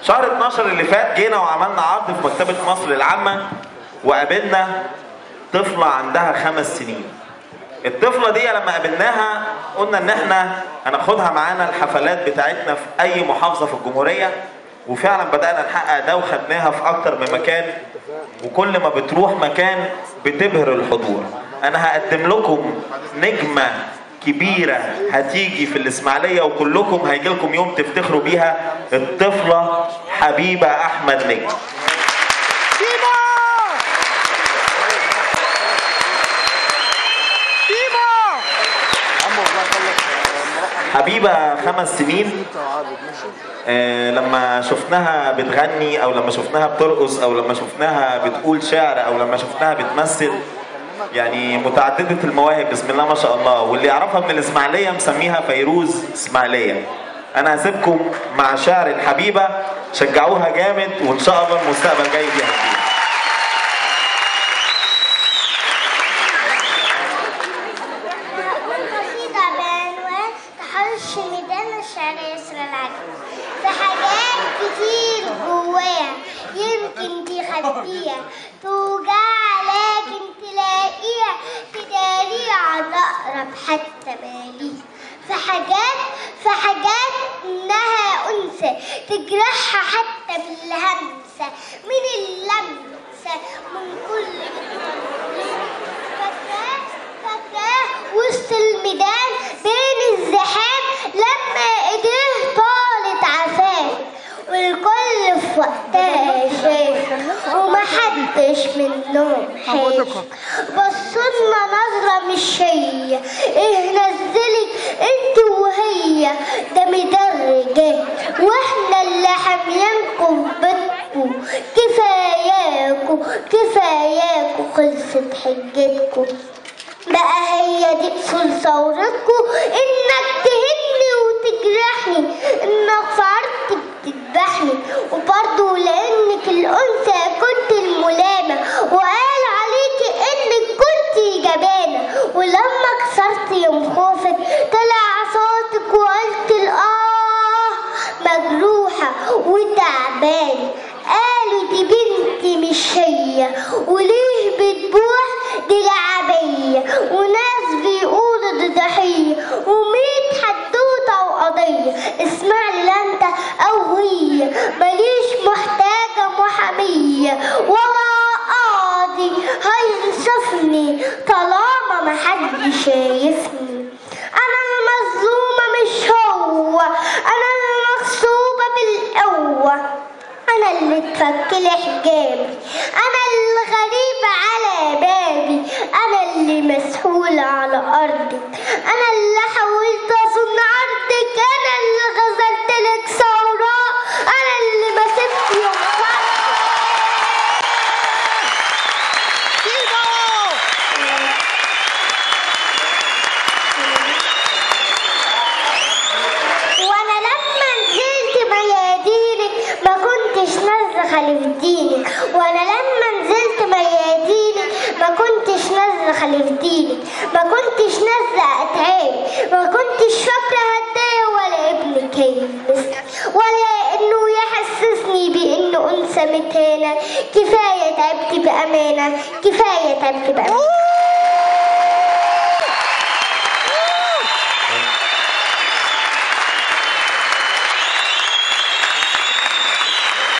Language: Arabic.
شهر 12 اللي فات جينا وعملنا عرض في مكتبة مصر العامة، وقابلنا طفلة عندها 5 سنين. الطفلة دي لما قابلناها قلنا ان احنا هناخدها معانا الحفلات بتاعتنا في اي محافظة في الجمهورية، وفعلا بدأنا نحقق ده وخدناها في اكتر من مكان، وكل ما بتروح مكان بتبهر الحضور. انا هقدم لكم نجمة كبيرة هتيجي في الإسماعيلية وكلكم هيجي لكم يوم تفتخروا بيها، الطفلة حبيبة أحمد نجم. حبيبة 5 سنين. لما شفناها بتغني او لما شفناها بترقص او لما شفناها بتقول شعر او لما شفناها بتمثل، يعني متعددة المواهب بسم الله ما شاء الله، واللي يعرفها من الإسماعيلية مسميها فيروز إسماعيلية. أنا هسيبكم مع شعر الحبيبة، شجعوها جامد وإن شاء الله المستقبل جاي فيها كتير. قصيدة بعنوان تحرش الميدان الشعر يسرى العدل. في حاجات كتير جواها يمكن تخبيها، توجع لكن تلاقيها تداريها على أقرب حتى باليها. في حاجات إنها أنثى تجرحها حتى بالهمسة، من اللمسة من كل فاكراه وسط الميدان بين الزحام لما ايديه طالت عفاه، والكل في وقتها شاف ومحدش منهم حاش. بصولنا نظرة مش هي، ايه نزلك انت وهي، ده مدرجات واحنا اللي حاميانكم بيتكم، كفاياكوا خلصت حجتكم. بقى هي دي اصول ثورتكم، انك تهني وتجرحني، انك في عرض بتذبحني، وبرضه لانك الانثى كنت الملامه، وقال عليكي انك كنتي جبانه، ولما كسرت يوم خوفك طلع صوتك وقلت الاه مجروحه وتعبانه. قالوا دي بنتي مش هي، وليه بتبوح دي لعبية، وناس بيقولوا دي ضحية، و100 حدوتة وقضية. اسمع لي لا انت او هي، ماليش محتاجة محامية ولا قاضي هينصفني طالما محدش شايفني. انا المظلومة مش هو، انا المغصوبة بالقوة، أنا اللي اتفكلي حجابي، أنا اللي غريبة على بابي، أنا اللي مسحولة على أرضك، أنا اللي حاولت أصون عرضك، أنا اللي غزلتلك ثوراء، أنا اللي مسكت يوم وأنا لما نزلت ميادينك ما كنتش نازلة خلف دينك، وأنا لما نزلت ميادينك ما كنتش نازلة خلف دينك، ما كنتش نازلة أتعاب، ما كنتش فاكرة هدايا ولا ابنك هيلبسني، ولا إنه يحسسني بإنه أنثى متهانة. كفاية تعبت بأمانة، كفاية تعبت بأمانة.